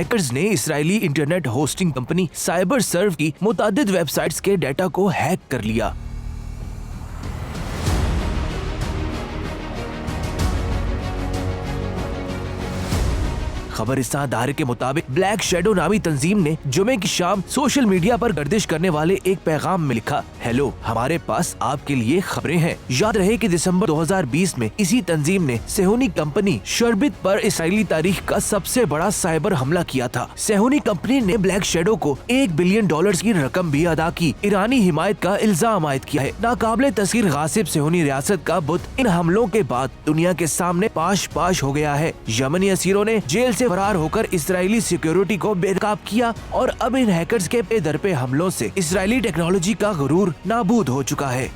Hackers ने इस्राएली internet hosting company cyber सर्व की मुतादिद websites के डाटा को हैक कर लिया। खबरिस्तान दायरे के मुताबिक ब्लैक शैडो नामी तंजीम ने जुमे की शाम सोशल मीडिया पर गर्दिश करने वाले एक पैगाम में लिखा, हेलो, हमारे पास आपके लिए खबरें हैं। याद रहे कि दिसंबर 2020 में इसी तंजीम ने सेहूनी कंपनी शर्बित पर इस्राएली तारीख का सबसे बड़ा साइबर हमला किया था। सेहूनी कंपनी ने ब्लैक शैडो को $1 बिलियन की रकम भी अदा की। ईरानी हिमायत का इल्जाम आयद किया है। नाकाबिले तस्खीर गासिब सेहूनी रियासत का बुत इन हमलों के बाद दुनिया के सामने पाश पाश हो गया है। यमनी असीरों ने जेल से फरार होकर इस्राएली सिक्योरिटी को बेनकाब किया और अब इन हैकर्स के पे दर पे हमलों से इस्राएली टेक्नोलॉजी का गुरूर नाबूद हो चुका है।